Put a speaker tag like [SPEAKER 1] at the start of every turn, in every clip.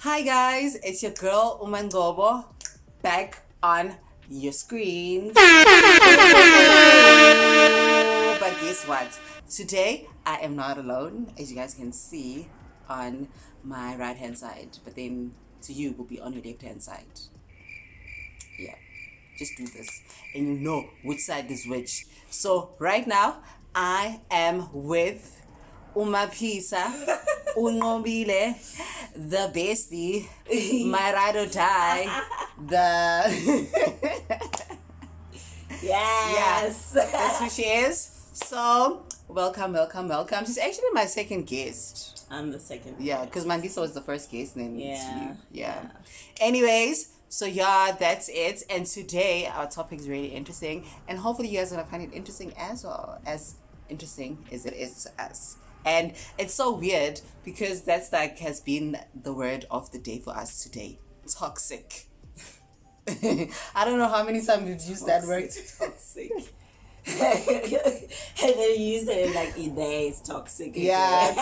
[SPEAKER 1] Hi guys, it's your girl Umangobo back on your screens. But guess what? Today I am not alone, as you guys can see on my right hand side, but then to you will be on your left hand side. Yeah, just do this and you know which side is which. So right now I am with Umapisa, Unobile, the bestie, my ride or die, the
[SPEAKER 2] Yes.
[SPEAKER 1] that's who she is. So welcome. She's actually my second guest.
[SPEAKER 2] I'm the second.
[SPEAKER 1] Yeah, because Mandisa was the first guest, and then it's
[SPEAKER 2] Yeah.
[SPEAKER 1] you. Yeah. Anyways, so yeah, that's it. And today our topic is really interesting, and hopefully you guys are gonna find it interesting as well, as interesting as it is to us. And it's so weird because that's like has been the word of the day for us today. Toxic. I don't know how many times we've used that word.
[SPEAKER 2] Toxic. And they use it like there is toxic.
[SPEAKER 1] Yeah.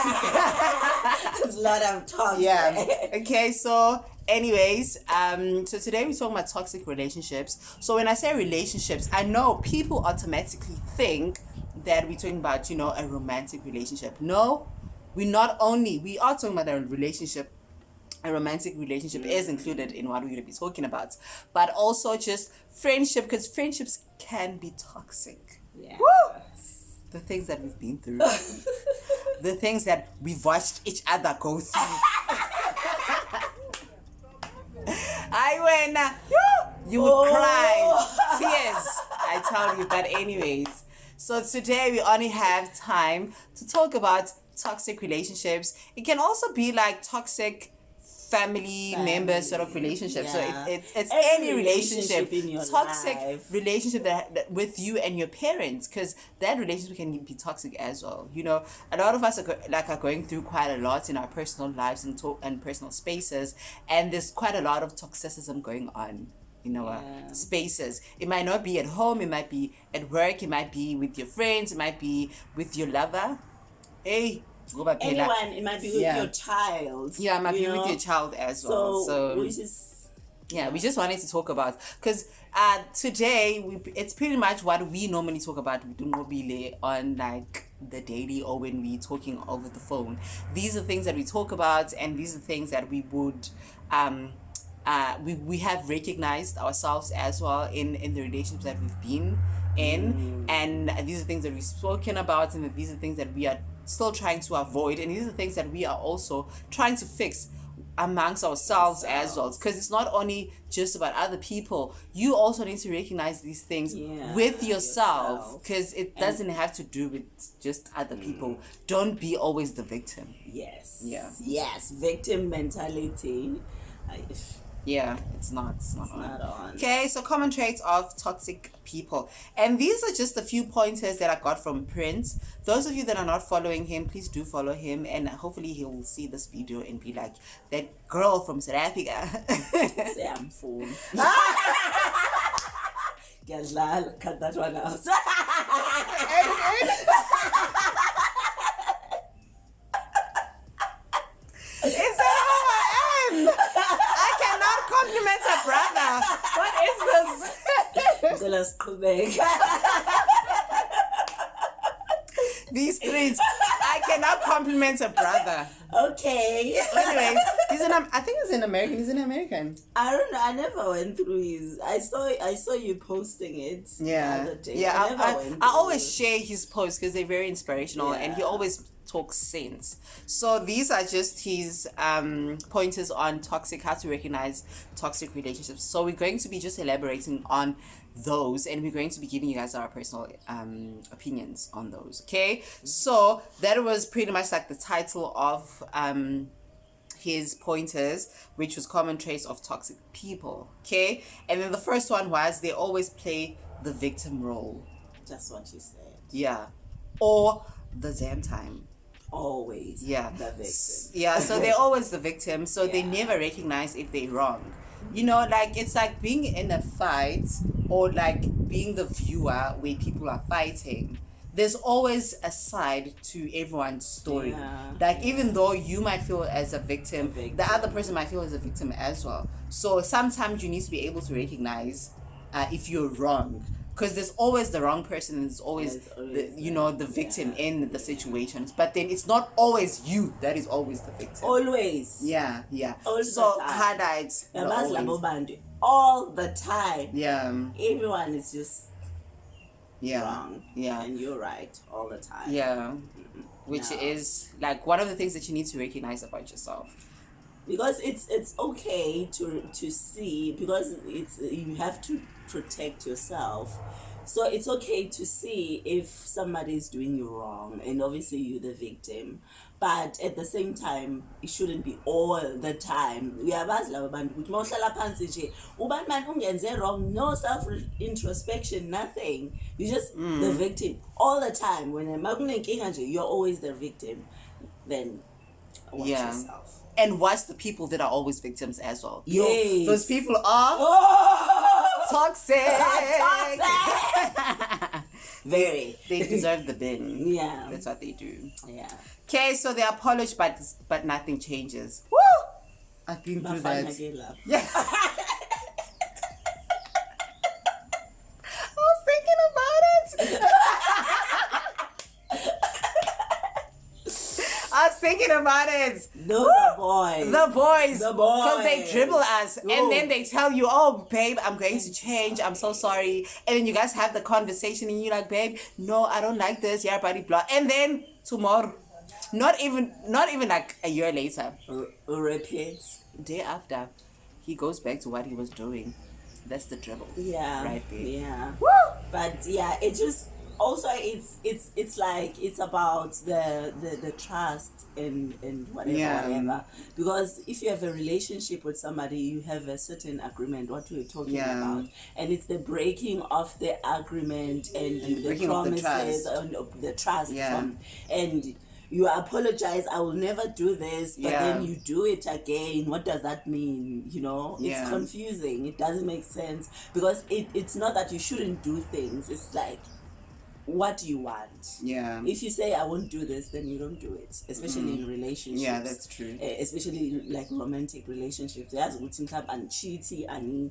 [SPEAKER 2] There's a lot of toxic.
[SPEAKER 1] Yeah. Okay, so anyways, so today we're talking about toxic relationships. So when I say relationships, I know people automatically think that we're talking about, a romantic relationship. No, we are talking about a relationship. A romantic relationship is included in what we're going to be talking about, but also just friendship, because friendships can be toxic.
[SPEAKER 2] Yeah.
[SPEAKER 1] Woo! The things that we've been through, the things that we've watched each other go through. You would cry tears, I tell you. But anyways, so today we only have time to talk about toxic relationships. It can also be like toxic family member sort of relationship.
[SPEAKER 2] Yeah.
[SPEAKER 1] So it's
[SPEAKER 2] Any
[SPEAKER 1] any relationship
[SPEAKER 2] in your
[SPEAKER 1] toxic
[SPEAKER 2] life.
[SPEAKER 1] relationship that with you and your parents, because that relationship can be toxic as well. A lot of us are going through quite a lot in our personal lives and personal spaces, and there's quite a lot of toxicism going on in our spaces. It might not be at home, it might be at work, it might be with your friends, it might be with your lover. Hey,
[SPEAKER 2] Anyone, it might be with your child.
[SPEAKER 1] Yeah, it might be with your child as well. So
[SPEAKER 2] we just
[SPEAKER 1] we just wanted to talk about, because today it's pretty much what we normally talk about on like the daily, or when we talking over the phone. These are things that we talk about, and these are things that we would we have recognized ourselves as well in the relationships that we've been in, and these are things that we've spoken about, and these are things that we are still trying to avoid, and these are things that we are also trying to fix amongst ourselves as well, because it's not only just about other people. You also need to recognize these things with yourself, because it doesn't have to do with just other people. Don't be always the victim.
[SPEAKER 2] Yes, victim mentality.
[SPEAKER 1] Yeah, it's not
[SPEAKER 2] on.
[SPEAKER 1] Okay, so common traits of toxic people. And these are just a few pointers that I got from Prince. Those of you that are not following him, please do follow him, and hopefully he will see this video and be like, that girl from South Africa.
[SPEAKER 2] Say I'm full. Cut that one out.
[SPEAKER 1] Is that how I am? I cannot compliment a brother. What is this? These streets, I cannot compliment a brother.
[SPEAKER 2] Okay.
[SPEAKER 1] Anyway, I think he's an American. He's an American.
[SPEAKER 2] I don't know. I never went through his. I saw you posting it.
[SPEAKER 1] Yeah.
[SPEAKER 2] The other day.
[SPEAKER 1] Yeah. I always share his posts because they're very inspirational, and he always talks sense. So these are just his pointers on how to recognize toxic relationships. So we're going to be just elaborating on those, and we're going to be giving you guys our personal opinions on those. Okay, so that was pretty much like the title of his pointers, which was common traits of toxic people. Okay, and then the first one was they always play the victim role.
[SPEAKER 2] Just what you said.
[SPEAKER 1] Yeah, or the Zam time.
[SPEAKER 2] Always.
[SPEAKER 1] Yeah.
[SPEAKER 2] The victim.
[SPEAKER 1] Yeah, so they're always the victim, so they never recognize if they're wrong. Like it's like being in a fight, or like being the viewer where people are fighting. there's always a side to everyone's story.
[SPEAKER 2] Yeah.
[SPEAKER 1] Like, even though you might feel as a victim, the other person might feel as a victim as well. So sometimes you need to be able to recognize if you're wrong, because there's always the wrong person and there's always, the victim in the situations. But then it's not always you that is always the victim.
[SPEAKER 2] Always.
[SPEAKER 1] Yeah.
[SPEAKER 2] All
[SPEAKER 1] So
[SPEAKER 2] the time.
[SPEAKER 1] highlights.
[SPEAKER 2] All the time.
[SPEAKER 1] Yeah.
[SPEAKER 2] Everyone is just
[SPEAKER 1] Yeah.
[SPEAKER 2] wrong.
[SPEAKER 1] Yeah.
[SPEAKER 2] And you're right all the time.
[SPEAKER 1] Yeah. Which
[SPEAKER 2] No.
[SPEAKER 1] is like one of the things that you need to recognize about yourself.
[SPEAKER 2] Because it's okay to see, because it's, you have to protect yourself. So it's okay to see if somebody is doing you wrong, and obviously you're the victim. But at the same time, it shouldn't be all the time. Uyabazi laba bantu ukuthi mawuhlala phansi nje ubani manje ungenze wrong, no self introspection, nothing. You just the victim all the time. When makunenkinga nje, you're always the victim. Then watch yourself.
[SPEAKER 1] And watch the people that are always victims as well.
[SPEAKER 2] Yes.
[SPEAKER 1] Those people are toxic.
[SPEAKER 2] Very.
[SPEAKER 1] They deserve the bin.
[SPEAKER 2] Yeah.
[SPEAKER 1] That's what they do.
[SPEAKER 2] Yeah.
[SPEAKER 1] Okay, so they apologize, but nothing changes. Woo! I've been through that. Yeah. I was thinking about it. I was thinking about it.
[SPEAKER 2] Those are boys.
[SPEAKER 1] The boys.
[SPEAKER 2] The boys.
[SPEAKER 1] Because they dribble us.
[SPEAKER 2] Ooh.
[SPEAKER 1] And then they tell you, oh, babe, I'm going to change. I'm so sorry. And then you guys have the conversation and you're like, babe, no, I don't like this. Yeah, blah, blah. And then tomorrow, not even like a year later,
[SPEAKER 2] repeats.
[SPEAKER 1] day after, he goes back to what he was doing. That's the dribble.
[SPEAKER 2] Yeah.
[SPEAKER 1] Right there.
[SPEAKER 2] Yeah.
[SPEAKER 1] Woo!
[SPEAKER 2] But yeah, it just also it's like it's about the trust and whatever. Because if you have a relationship with somebody, you have a certain agreement, what we're talking about, and it's the breaking of the agreement and the promises and the trust and you apologize, I will never do this, but then you do it again. What does that mean? It's confusing. It doesn't make sense, because it's not that you shouldn't do things. It's like, what do you want?
[SPEAKER 1] Yeah.
[SPEAKER 2] If you say I won't do this, then you don't do it. Especially in relationships.
[SPEAKER 1] Yeah, that's true.
[SPEAKER 2] Especially like romantic relationships. There's and cheating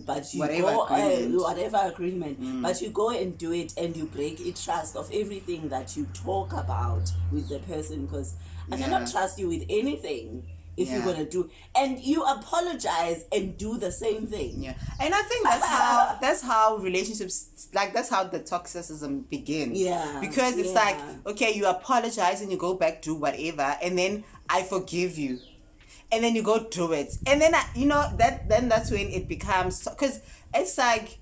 [SPEAKER 2] but you whatever agreement. But you go and do it, and you break a trust of everything that you talk about with the person, because I cannot trust you with anything. If you're gonna do, and you apologize and do the same thing.
[SPEAKER 1] Yeah, and I think that's how relationships, like, that's how the toxicism begins.
[SPEAKER 2] Yeah,
[SPEAKER 1] because it's like, okay, you apologize and you go back, do whatever, and then I forgive you, and then you go do it, and then that's when it becomes, because it's like,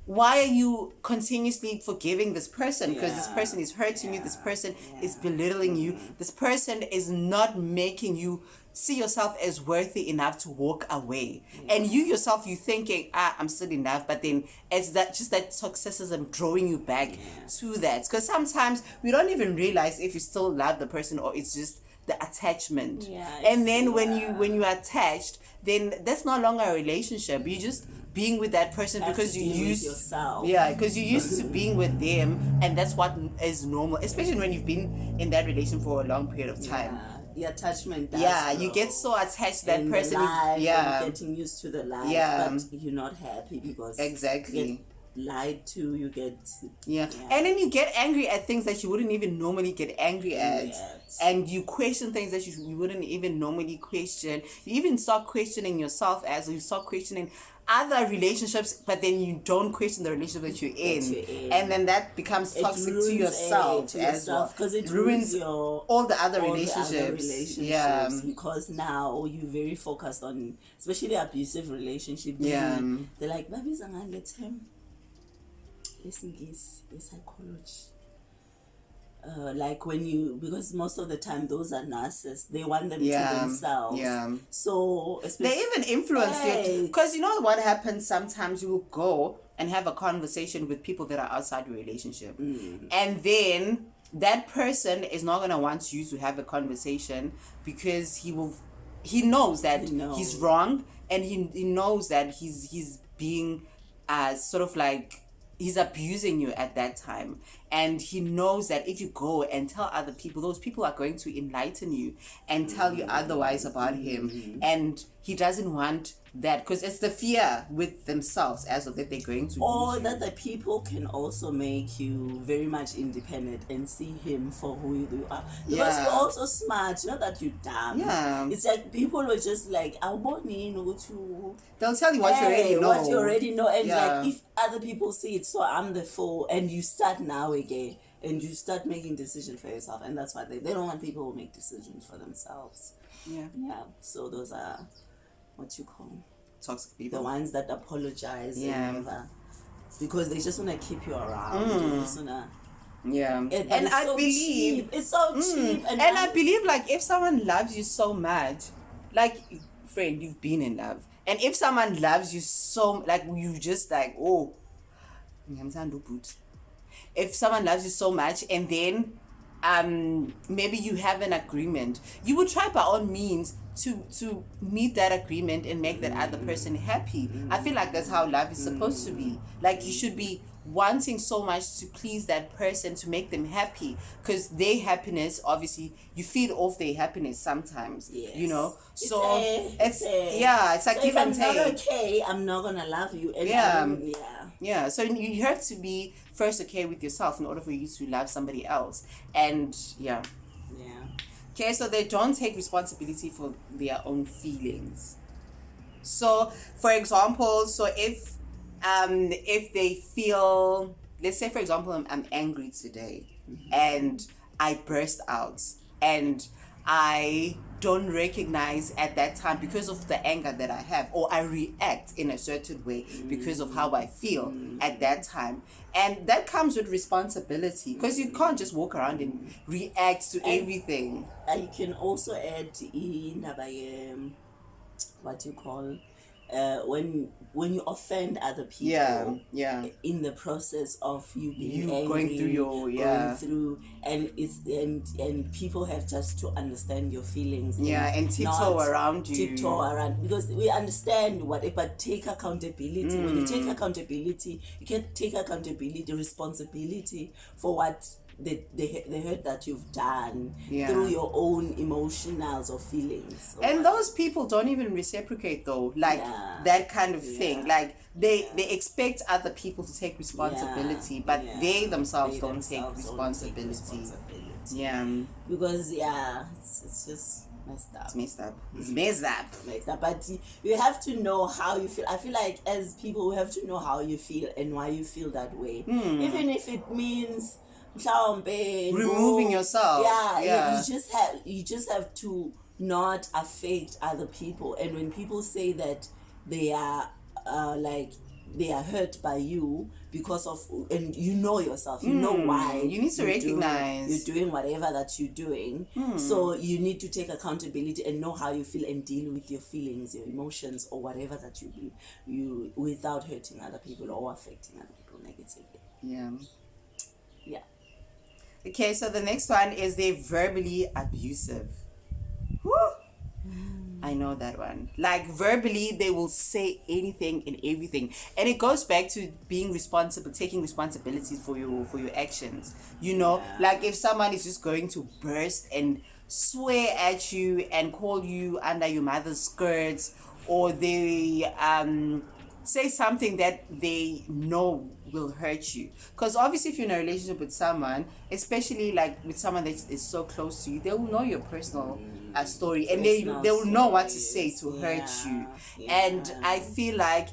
[SPEAKER 1] why are you continuously forgiving this person? Because this person is hurting you. This person is belittling you. This person is not making you see yourself as worthy enough to walk away. And you yourself, you thinking, I'm still enough. But then it's that toxicism drawing you back to that. Because sometimes we don't even realize if you still love the person, or it's just the attachment. And then when you are attached, then that's no longer a relationship. You just being with that person because you used
[SPEAKER 2] yourself.
[SPEAKER 1] Because you used to being with them, and that's what is normal, especially when you've been in that relation for a long period of time.
[SPEAKER 2] The attachment
[SPEAKER 1] you get so attached to that person.
[SPEAKER 2] And getting used to the life, but you're not happy because you get lied to, you get and then you get angry at things that you wouldn't even normally get angry at, and you question things that you wouldn't even normally question. You even start questioning yourself, as you start questioning other relationships, but then you don't question the relationship that you're in, and then that becomes toxic to yourself as well, because it ruins
[SPEAKER 1] all the other relationships.
[SPEAKER 2] Because now you're very focused on, especially abusive relationship. They're like, babizwa ngale term lesingisi, psychology. Like because most of the time those are narcissists, they want them to themselves. So
[SPEAKER 1] they even influence you, because you know what happens. Sometimes you will go and have a conversation with people that are outside your relationship, and then that person is not gonna want you to have a conversation, because he knows that he's wrong, and he knows that he's being sort of like he's abusing you at that time, and he knows that if you go and tell other people, those people are going to enlighten you and tell you otherwise about him, and he doesn't want that, because it's the fear with themselves as of that they're going to
[SPEAKER 2] or
[SPEAKER 1] lose you.
[SPEAKER 2] that the people can also make you very much independent and see him for who you are, because
[SPEAKER 1] Yeah.
[SPEAKER 2] you're also smart, not that you're dumb.
[SPEAKER 1] Yeah.
[SPEAKER 2] It's like people are just like, I want to
[SPEAKER 1] They'll tell you what you already know.
[SPEAKER 2] what you already know, and
[SPEAKER 1] Yeah.
[SPEAKER 2] like if other people see it, so I'm the fool, and you start now again, and you start making decisions for yourself, and that's why they don't want people who make decisions for themselves.
[SPEAKER 1] Yeah.
[SPEAKER 2] So those are what you call
[SPEAKER 1] Toxic
[SPEAKER 2] the
[SPEAKER 1] people.
[SPEAKER 2] ones that apologize
[SPEAKER 1] Yeah.
[SPEAKER 2] and whatever, because they just want to keep you around. They just wanna,
[SPEAKER 1] Yeah.
[SPEAKER 2] and
[SPEAKER 1] And
[SPEAKER 2] it's
[SPEAKER 1] I
[SPEAKER 2] so
[SPEAKER 1] believe
[SPEAKER 2] cheap. It's so cheap,
[SPEAKER 1] and I believe, like, if someone loves you so much, like, friend, you've been in love, and if someone loves you so, like, you just like, oh, if someone loves you so much, and then maybe you have an agreement, you would try by all means to meet that agreement and make that other person happy. I feel like that's how love is supposed to be. Like, you should be wanting so much to please that person, to make them happy, because their happiness, obviously, you feed off their happiness sometimes.
[SPEAKER 2] Yes.
[SPEAKER 1] You know,
[SPEAKER 2] It's
[SPEAKER 1] so it's like
[SPEAKER 2] so
[SPEAKER 1] give
[SPEAKER 2] if
[SPEAKER 1] and
[SPEAKER 2] I'm not
[SPEAKER 1] take.
[SPEAKER 2] okay, I'm not gonna love you. And
[SPEAKER 1] Yeah.
[SPEAKER 2] yeah.
[SPEAKER 1] Yeah, so you have to be first okay with yourself in order for you to love somebody else. And yeah. Okay, so they don't take responsibility for their own feelings. So, for example, so if they feel, let's say for example, I'm angry today, and I burst out, and I don't recognize at that time, because of the anger that I have, or I react in a certain way because of how I feel at that time, and that comes with responsibility, because you can't just walk around and react to everything.
[SPEAKER 2] You can also add in what you call when you offend other people.
[SPEAKER 1] Yeah.
[SPEAKER 2] In the process of you being
[SPEAKER 1] You
[SPEAKER 2] angry,
[SPEAKER 1] going through your
[SPEAKER 2] going through, and it's and people have just to understand your feelings.
[SPEAKER 1] And tiptoe around you.
[SPEAKER 2] Tiptoe around, because we understand whatever, but take accountability. When you take accountability, you can take accountability, responsibility for what they heard that you've done through your own emotionals or feelings.
[SPEAKER 1] And those people don't even reciprocate though, like that kind of thing. Like they expect other people to take responsibility, but they themselves don't take responsibility. Yeah.
[SPEAKER 2] Because it's just messed up.
[SPEAKER 1] It's messed up.
[SPEAKER 2] But you have to know how you feel. I feel like as people, we have to know how you feel and why you feel that way. Even if it means
[SPEAKER 1] removing yourself.
[SPEAKER 2] You just have to not affect other people. And when people say that they are they are hurt by you because of, and you know yourself, you know why
[SPEAKER 1] you need to recognize
[SPEAKER 2] you're doing whatever that you're doing. So you need to take accountability and know how you feel and deal with your feelings, your emotions, or whatever that you without hurting other people or affecting other people negatively.
[SPEAKER 1] Yeah.
[SPEAKER 2] Yeah.
[SPEAKER 1] Okay, so the next one is they're verbally abusive. Woo! I know that one. Like, verbally, they will say anything and everything, and it goes back to being responsible, taking responsibility for your actions. You know, like if someone is just going to burst and swear at you and call you under your mother's skirts, or they say something that they know will hurt you. Because obviously if you're in a relationship with someone, especially like with someone that is so close to you, they will know your personal story, and they will know what to say to hurt you. And I feel like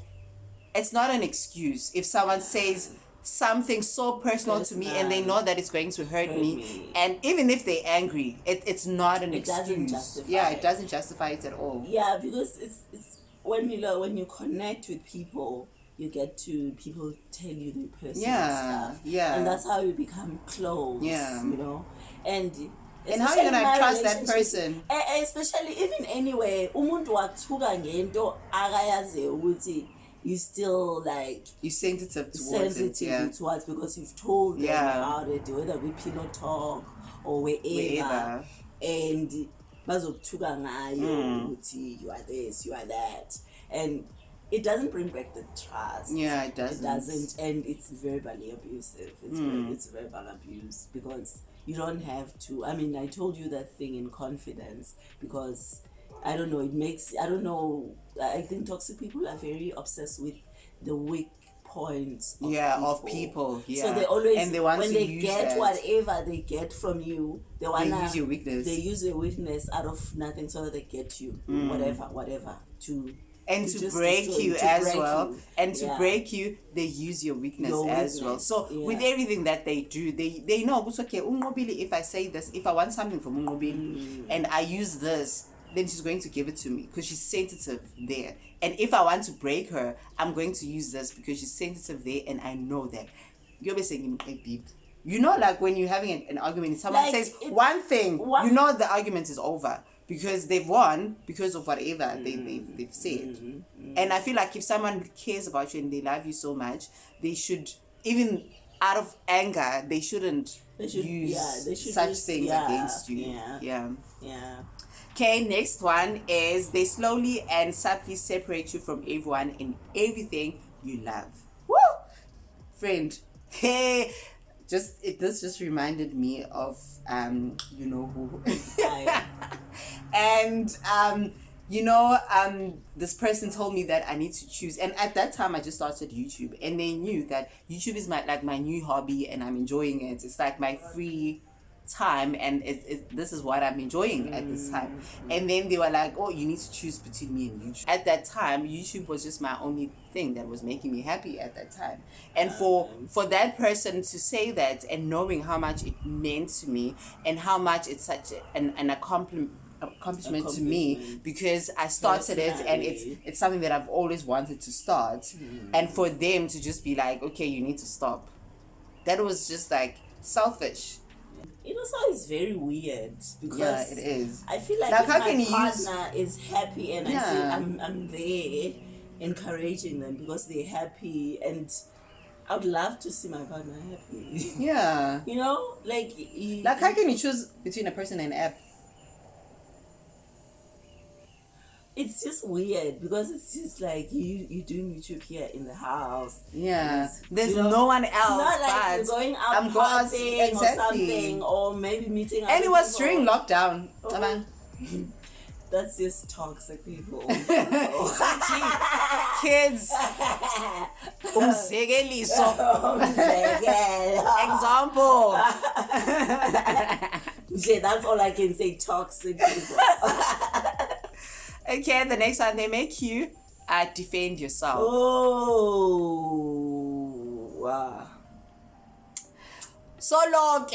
[SPEAKER 1] it's not an excuse if someone says something so personal to me and they know that it's going to hurt me, and even if they're angry, it's not an excuse.
[SPEAKER 2] Doesn't justify
[SPEAKER 1] it doesn't justify it at all.
[SPEAKER 2] Yeah, because it's when you connect with people, you get to people tell you their personal stuff. And that's how you become close. You know, and
[SPEAKER 1] how are you gonna trust that person?
[SPEAKER 2] Especially even anyway, umuntu wathuka ngento akayazi ukuthi you still like
[SPEAKER 1] you sensitive towards it,
[SPEAKER 2] towards, because you've told them about it, whether we pillow talk or wherever. And bazokuthuka ngayo ukuthi you are this, you are that, and it doesn't bring back the trust.
[SPEAKER 1] Yeah, it doesn't.
[SPEAKER 2] It doesn't, and it's verbally abusive. It's verbal abuse, because you don't have to. I mean, I told you that thing in confidence because I don't know. It makes, I don't know. I think toxic people are very obsessed with the weak points.
[SPEAKER 1] Of people. Yeah.
[SPEAKER 2] So they always,
[SPEAKER 1] and they want
[SPEAKER 2] when
[SPEAKER 1] to
[SPEAKER 2] they
[SPEAKER 1] use
[SPEAKER 2] get
[SPEAKER 1] that.
[SPEAKER 2] whatever they get from you, they wanna
[SPEAKER 1] use your weakness.
[SPEAKER 2] They use your weakness out of nothing so that they get you whatever to.
[SPEAKER 1] And to
[SPEAKER 2] just
[SPEAKER 1] break
[SPEAKER 2] destroy
[SPEAKER 1] you
[SPEAKER 2] to
[SPEAKER 1] as
[SPEAKER 2] break
[SPEAKER 1] well.
[SPEAKER 2] you.
[SPEAKER 1] And to break you, they use your weakness
[SPEAKER 2] Your
[SPEAKER 1] as well.
[SPEAKER 2] weakness,
[SPEAKER 1] So
[SPEAKER 2] yeah.
[SPEAKER 1] with everything that they do, they know, it's okay, Unqobile, if I say this, if I want something from Unqobile and I use this, then she's going to give it to me because she's sensitive there. And if I want to break her, I'm going to use this because she's sensitive there and I know that. You're saying, you know, like when you're having an argument, someone
[SPEAKER 2] Like,
[SPEAKER 1] says one thing, you know the argument is over. Because they've won because of whatever they've said. And I feel like if someone cares about you and they love you so much, they should, even out of anger, they shouldn't use such things against you.
[SPEAKER 2] Yeah.
[SPEAKER 1] Okay, next one is they slowly and subtly separate you from everyone and everything you love. Woo! Friend, hey, this just reminded me of you know who. And this person told me that I need to choose, and at that time I just started YouTube, and they knew that YouTube is my new hobby and I'm enjoying it. It's like my free time, and this is what I'm enjoying at this time. And then they were like, oh, you need to choose between me and YouTube. At that time, YouTube was just my only thing that was making me happy at that time. And for that person to say that, and knowing how much it meant to me and how much it's such an accomplishment to me, because I started it and it's something that I've always wanted to start. And for them to just be like, okay, you need to stop, that was just like selfish.
[SPEAKER 2] It also is very weird because
[SPEAKER 1] it is.
[SPEAKER 2] I feel like if my partner is happy and I say I'm there encouraging them because they're happy, and I would love to see my partner happy.
[SPEAKER 1] Yeah.
[SPEAKER 2] You know, like
[SPEAKER 1] how can you choose between a person and an app?
[SPEAKER 2] It's just weird because it's just like you doing YouTube here in the house.
[SPEAKER 1] Yeah, there's no one else.
[SPEAKER 2] It's not like you're going out partying or something, or maybe meeting.
[SPEAKER 1] And it was during lockdown.
[SPEAKER 2] Oh. That's just toxic people.
[SPEAKER 1] Kids. Example.
[SPEAKER 2] Yeah, that's all I can say. Toxic people.
[SPEAKER 1] Okay, the next one, they make you defend yourself.
[SPEAKER 2] Oh, wow.
[SPEAKER 1] So long.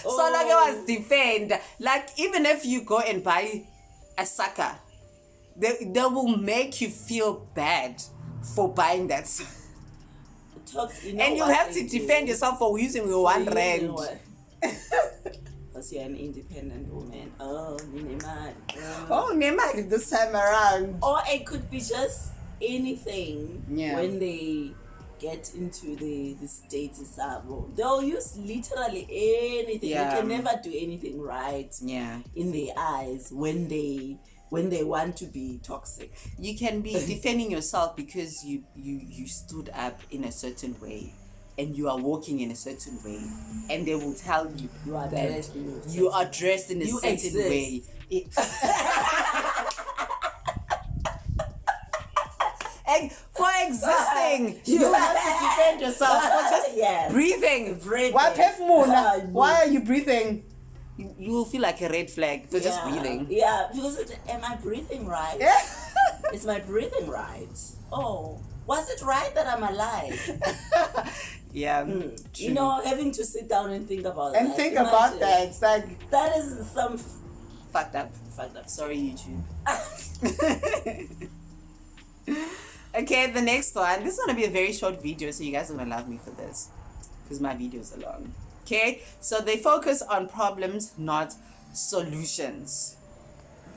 [SPEAKER 1] So long was defend. Like, even if you go and buy a sucker, they will make you feel bad for buying that. And you have to defend yourself for using your R1.
[SPEAKER 2] Because you're an independent woman. Oh,
[SPEAKER 1] Nemad this time around.
[SPEAKER 2] Or it could be just anything.
[SPEAKER 1] Yeah.
[SPEAKER 2] When they get into the status level, they'll use literally anything.
[SPEAKER 1] Yeah.
[SPEAKER 2] You can never do anything right.
[SPEAKER 1] Yeah.
[SPEAKER 2] In their eyes when they want to be toxic.
[SPEAKER 1] You can be defending yourself because you stood up in a certain way. And you are walking in a certain way, and they will tell you
[SPEAKER 2] you are
[SPEAKER 1] dressed in a certain way. And for existing, you have to defend yourself for just breathing. Why are you breathing? You will feel like a red flag for just breathing.
[SPEAKER 2] Yeah, because am I breathing right? Is my breathing right? Oh, was it right that I'm alive?
[SPEAKER 1] Yeah.
[SPEAKER 2] You know, having to sit down and think about
[SPEAKER 1] that. Think about that. It's like
[SPEAKER 2] that is some
[SPEAKER 1] fucked up. Sorry, YouTube. Okay, the next one. This is gonna be a very short video, so you guys are gonna love me for this, because my videos are long. Okay, so they focus on problems, not solutions.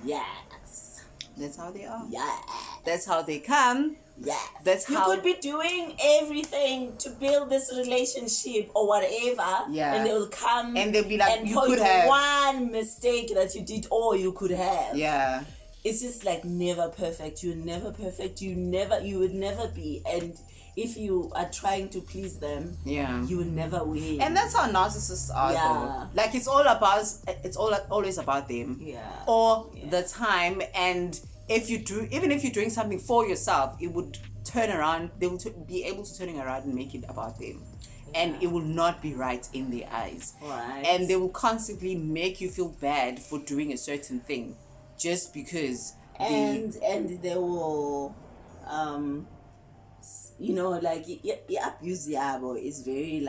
[SPEAKER 2] Yes.
[SPEAKER 1] That's how they are.
[SPEAKER 2] Yeah.
[SPEAKER 1] That's how they come.
[SPEAKER 2] Yeah.
[SPEAKER 1] That's
[SPEAKER 2] how you could be doing everything to build this relationship or whatever.
[SPEAKER 1] Yeah.
[SPEAKER 2] And they will come
[SPEAKER 1] and they'll be like,
[SPEAKER 2] and
[SPEAKER 1] you could have
[SPEAKER 2] one mistake that you did or you could have.
[SPEAKER 1] Yeah.
[SPEAKER 2] it's just like never perfect. You're never perfect. You would never be. And if you are trying to please them, you will never win.
[SPEAKER 1] And that's how narcissists are, though. Like, it's always about them. Or the time. And even if you're doing something for yourself, it would turn around. They will be able to turn it around and make it about them. And it will not be right in their eyes. And they will constantly make you feel bad for doing a certain thing, just because.
[SPEAKER 2] And they will, like abuse yabo is very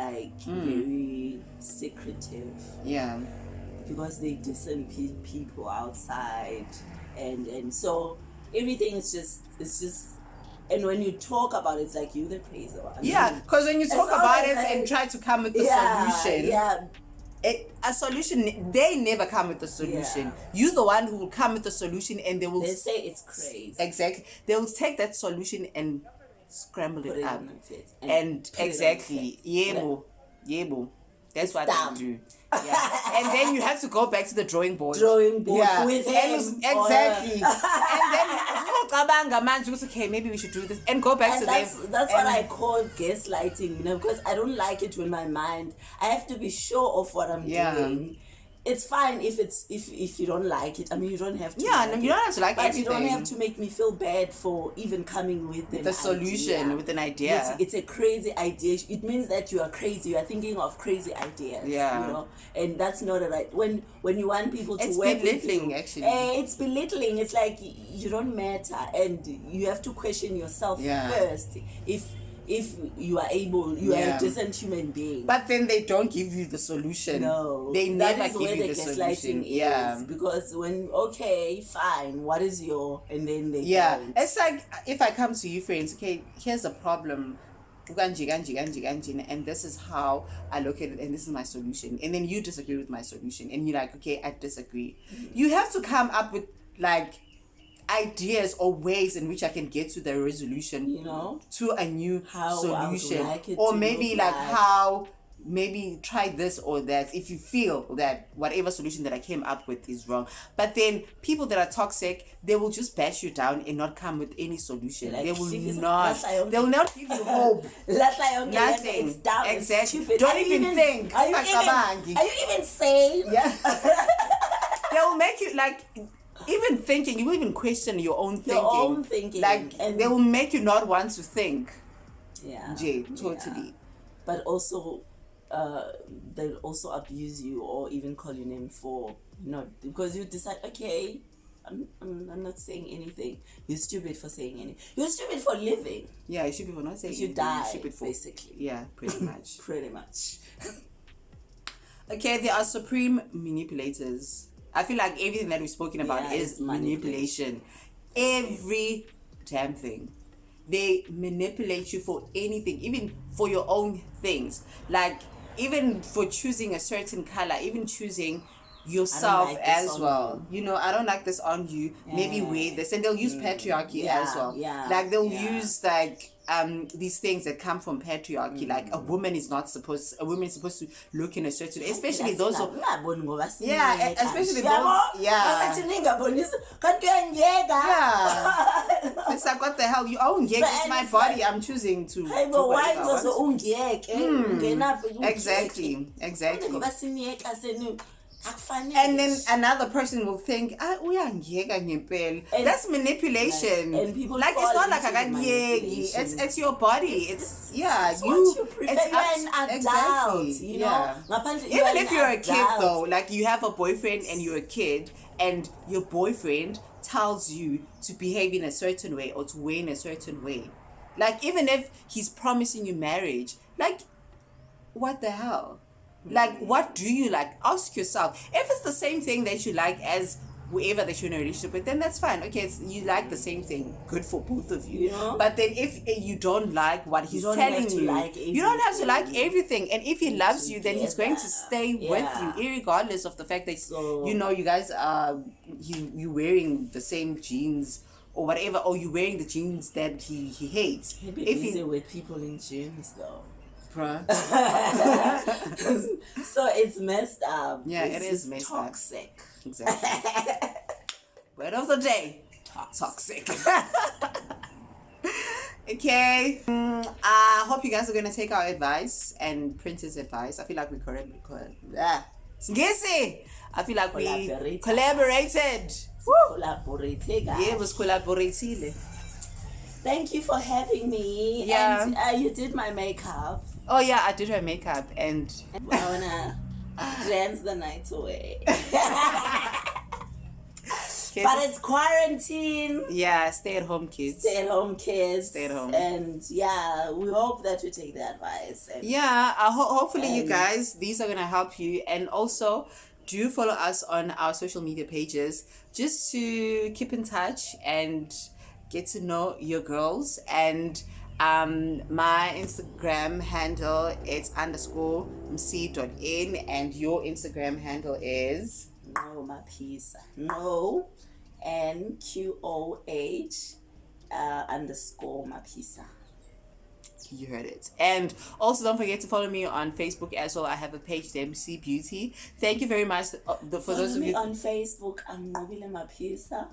[SPEAKER 2] very secretive. Because they disown people outside, and so everything is just. And when you talk about it, it's like you're the crazy one.
[SPEAKER 1] Because when you talk about it and try to come with the solution, a solution, they never come with the solution. You're the one who will come with the solution, and they
[SPEAKER 2] say it's crazy.
[SPEAKER 1] Exactly. They will take that solution and scramble it up. And exactly. Yebo. That's what they do. And then you have to go back to the drawing board
[SPEAKER 2] with him.
[SPEAKER 1] Exactly. And then okay, maybe we should do this, and go back to them.
[SPEAKER 2] That's what I call gaslighting, because I don't like it when my mind, I have to be sure of what I'm doing. It's fine if you don't like it. I mean, you don't have to.
[SPEAKER 1] You don't have to like everything.
[SPEAKER 2] You don't have to make me feel bad for even coming with the
[SPEAKER 1] solution, with an idea.
[SPEAKER 2] It's a crazy idea. It means that you are crazy. You are thinking of crazy ideas. And that's not a right. When you want people to work with you,
[SPEAKER 1] actually.
[SPEAKER 2] It's belittling. It's like you don't matter, and you have to question yourself first. If you are able, you are a decent human being.
[SPEAKER 1] But then they don't give you the solution.
[SPEAKER 2] No.
[SPEAKER 1] They never give you the solution.
[SPEAKER 2] Because when, fine, what is your... And then they don't.
[SPEAKER 1] It's like, if I come to you, friends, okay, here's a problem. And this is how I look at it, and this is my solution. And then you disagree with my solution. And you're like, okay, I disagree. You have to come up with, ideas or ways in which I can get to the resolution, to a new solution, or maybe how maybe try this or that if you feel that whatever solution that I came up with is wrong. But then people that are toxic, they will just bash you down and not come with any solution. They will not give you hope. Nothing.
[SPEAKER 2] It's dumb.
[SPEAKER 1] Exactly.
[SPEAKER 2] It's stupid.
[SPEAKER 1] Don't even think.
[SPEAKER 2] Are you even sane?
[SPEAKER 1] They will make you even thinking, you will even question your own thinking. And they will make you not want to think. Totally.
[SPEAKER 2] But also, they'll also abuse you or even call your name for because you decide, okay, I'm not saying anything. You're stupid for saying anything. You're stupid for living.
[SPEAKER 1] You're stupid for not saying anything.
[SPEAKER 2] You die, basically.
[SPEAKER 1] Yeah, pretty much.
[SPEAKER 2] Pretty much.
[SPEAKER 1] Okay, there are supreme manipulators. I feel like everything that we've spoken about is manipulation. Every damn thing. They manipulate you for anything, even for your own things. Even for choosing a certain color, even choosing yourself as well. I don't like this on you. Maybe wear this. And they'll use patriarchy as well. They'll use these things that come from patriarchy. A woman is supposed to look in a certain way, especially those especially those it's like, what the hell, you own it's my body, I'm choosing to exactly. And then another person will think, that's manipulation.
[SPEAKER 2] And people
[SPEAKER 1] it's not like it's your body. It's
[SPEAKER 2] you prefer. You're an adult,
[SPEAKER 1] Even if you're a kid though, you have a boyfriend and you're a kid, and your boyfriend tells you to behave in a certain way or to wear in a certain way. Even if he's promising you marriage, what the hell? What do you like? Ask yourself. If it's the same thing that you like as whoever that you're in a relationship with, then that's fine. Okay, you like the same thing. Good for both of you. But then if you don't like what he's telling you, you don't have to like everything. And if he loves you, then he's going to stay with you, regardless of the fact that you guys are you wearing the same jeans or whatever, or you wearing the jeans that he hates.
[SPEAKER 2] He'd be busy with people in jeans though. So it's messed up.
[SPEAKER 1] Yeah, it is messed
[SPEAKER 2] toxic.
[SPEAKER 1] Exactly. Word of the day. toxic. Okay. I hope you guys are gonna take our advice and Prince's advice. I feel like we I feel like we collaborated. Yeah, it was collaborated.
[SPEAKER 2] Thank you for having me.
[SPEAKER 1] Yeah.
[SPEAKER 2] And you did my makeup.
[SPEAKER 1] Oh yeah, I did her makeup and
[SPEAKER 2] I wanna dance the night away. But it's quarantine.
[SPEAKER 1] Yeah, stay at home kids.
[SPEAKER 2] Stay at home kids.
[SPEAKER 1] Stay at home.
[SPEAKER 2] And yeah, we hope that you take the advice. And
[SPEAKER 1] yeah, hopefully you guys, these are gonna help you. And also, do follow us on our social media pages just to keep in touch and get to know your girls. And my Instagram handle is _mc.in, and your Instagram handle is
[SPEAKER 2] No Maphisa. No NQOH _Maphisa.
[SPEAKER 1] You heard it. And also don't forget to follow me on Facebook as well. I have a page, MC Beauty. Thank you very much for those of you
[SPEAKER 2] on Facebook. I'm Nobile Maphisa.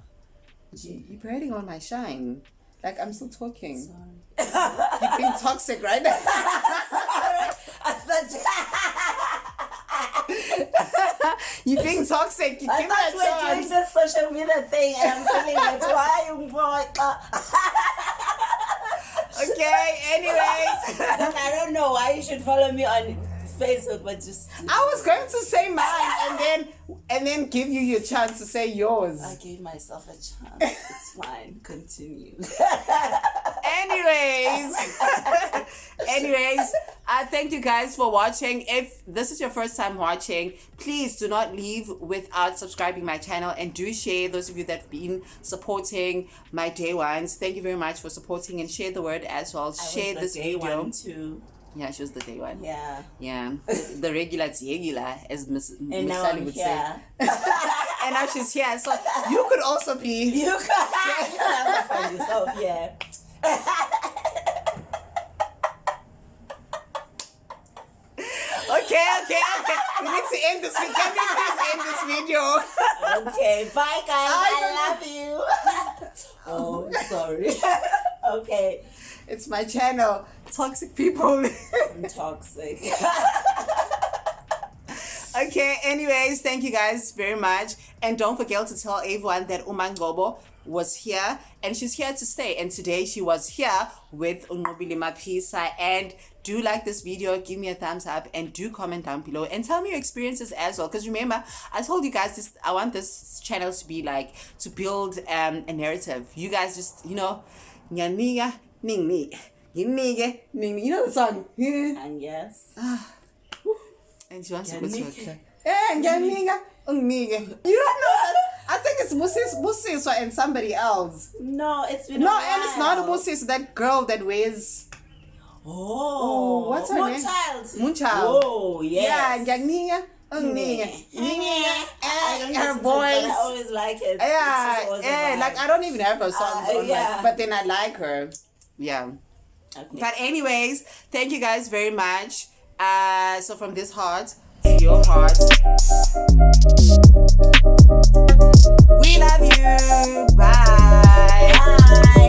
[SPEAKER 1] You're parading on my shine. Like I'm still talking.
[SPEAKER 2] Sorry.
[SPEAKER 1] You're being toxic right now. You're being toxic. You
[SPEAKER 2] I
[SPEAKER 1] give me
[SPEAKER 2] thought
[SPEAKER 1] a
[SPEAKER 2] we were doing
[SPEAKER 1] chance.
[SPEAKER 2] this social media thing and I'm feeling it. Why you boy?
[SPEAKER 1] Okay, anyways.
[SPEAKER 2] I don't know why you should follow me on Facebook, but just
[SPEAKER 1] I was going to say mine and then give you your chance to say yours.
[SPEAKER 2] I gave myself a chance. It's fine. Continue.
[SPEAKER 1] Anyways, thank you guys for watching. If this is your first time watching, please do not leave without subscribing my channel, and do share. Those of you that have been supporting my day ones, thank you very much for supporting, and share the word as well. Share this video.
[SPEAKER 2] One too.
[SPEAKER 1] Yeah, she was the day one.
[SPEAKER 2] Yeah.
[SPEAKER 1] Yeah. The regular regular, as Miss
[SPEAKER 2] now
[SPEAKER 1] Sally
[SPEAKER 2] I'm
[SPEAKER 1] would
[SPEAKER 2] here.
[SPEAKER 1] say. And now she's here. So you could also be.
[SPEAKER 2] You can find yourself here.
[SPEAKER 1] Okay. We need to end this video. Can we please end this video?
[SPEAKER 2] Okay, bye guys. I love you. Oh, sorry. Okay.
[SPEAKER 1] It's my channel. Toxic people.
[SPEAKER 2] I'm toxic.
[SPEAKER 1] Okay, anyways, thank you guys very much. And don't forget to tell everyone that Umangobo was here and she's here to stay. And today she was here with Nobile Maphisa. And do like this video, give me a thumbs up, and do comment down below and tell me your experiences as well. Because remember, I told you guys this, I want this channel to be like, to build a narrative. You guys just, you know, Nyaniga Ning Ning. You know the song?
[SPEAKER 2] And yes.
[SPEAKER 1] And she wants to go to her club. You don't know that? I think it's Musiswa and somebody else.
[SPEAKER 2] No, it's been
[SPEAKER 1] No, and it's not a Musis, that girl that wears.
[SPEAKER 2] Oh,
[SPEAKER 1] what's her name? Moonchild.
[SPEAKER 2] Oh, yes.
[SPEAKER 1] Yeah, her voice.
[SPEAKER 2] I always like it.
[SPEAKER 1] Yeah, like I don't even have her songs on
[SPEAKER 2] yeah.
[SPEAKER 1] but then I like her. Yeah.
[SPEAKER 2] Okay.
[SPEAKER 1] But anyways, thank you guys very much. So from this heart to your heart, we love you. Bye.